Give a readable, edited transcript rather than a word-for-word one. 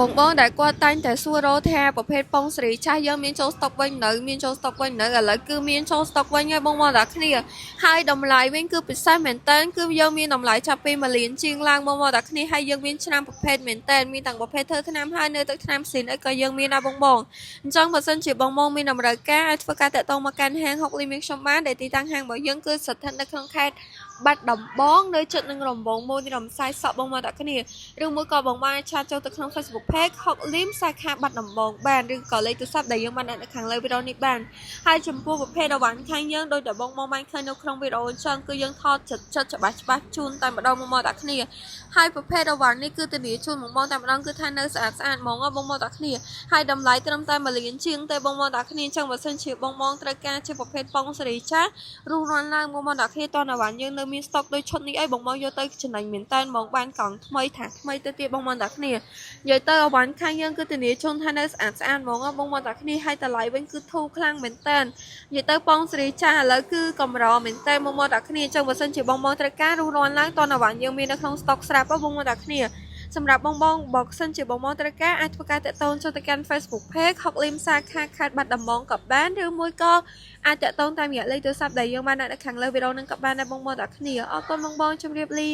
បងដែលគាត់តែងតែសួររកថាប្រភេទពងសេរីចាស់យើងមានចូលស្តុកវិញនៅមានចូលស្តុកវិញនៅឥឡូវគឺមានចូលស្តុកវិញហើយបងតែគ្នាហើយតម្លៃវិញគឺពិសេសមែនតើគឺយើងមានតម្លៃចាប់ពី1លានជាងឡើងបងតែគ្នាហើយយើងមានឆ្នាំប្រភេទមែនតើមានទាំងប្រភេទធ្វើថ្នាំហើយនៅទឹកថ្នាំផ្សេងអីក៏យើងមានដែរបងអញ្ចឹងបើសិនជាបងមានតម្រូវការឲ្យធ្វើការតាក់ទងមកកាន់ហាង6លីមខ្ញុំបានដែលទីតាំងហាងរបស់យើងគឺស្ថិតនៅក្នុងខេត្តបាត់ដំបងនៅជិតនឹងរំវងមួយរំសាយសក់បងតែគ្នាឬមួយក៏បងបានឆាតចូលទៅក្នុង Facebook Page 6លីមសាខាបាត់ដំបងបានឬក៏លេខទូរស័ព្ទដែលយើងបានដាក់នៅខាងលើវីដេអូនេះបានហើយចំពោះប្រភេទអវ៉ាន់ខាងយើងដោយតែបងបានឃើញនៅក្នុងវីដេអូអញ្ចឹងគឺយើងថតចិត្តច្បាស់ជូនតែម្ដងមកតែគ្នាហើយប្រភេទអវ៉ាន់នេះគឺធានាជូនបងតែម្ដងគឺថានៅស្អាតហ្មងបងតែគ្នាហើយតម្លៃត្រឹមតែ1លានជាងតែបងតែគ្នាអញ្ចឹងបើសិនជាបងត្រូវការជាប្រភេទពងសេរីចាស់រស់រាន់ឡើងបងតែគ្នាតអវ៉ាន់យើងនៅមានស្តុកដូចឈុតនេះអីបងយកទៅចំណេញមែនតើបងបានកង់ថ្មីថាថ្មីទៅទៀតបងតែគ្នានិយាយទៅអវ៉ាន់ខាងយើងគឺធានាជូនថានៅស្អាតហ្មងបងតែគ្នាហើយតម្លៃវិញគឺធូរខ្លាំងមែនតើនិយាយទៅពងសេរីចាស់ឥឡូវគឺកម្រមែនតើបងតែគ្នាអញ្ចឹងបើសិនជាបងត្រូវការរស់រាន់ឡើងតអវ៉ាន់យើងមាននៅក្នុងស្តុកស្រាប់បងតែគ្នាសម្រាប់បើសិនជាបងត្រូវការអាចធ្វើការតាក់ទងចូលទៅកាន់ Facebook Page 6លីមសាខាខេត្តបាត់ដំបងក៏បានឬមួយក៏អាចតាក់ទងតាមរយៈលេខទូរស័ព្ទដែលយើងបានដាក់នៅខាងលើវីដេអូនឹងក៏បានដែរបងតែគ្នាអរគុណបងជម្រាបលា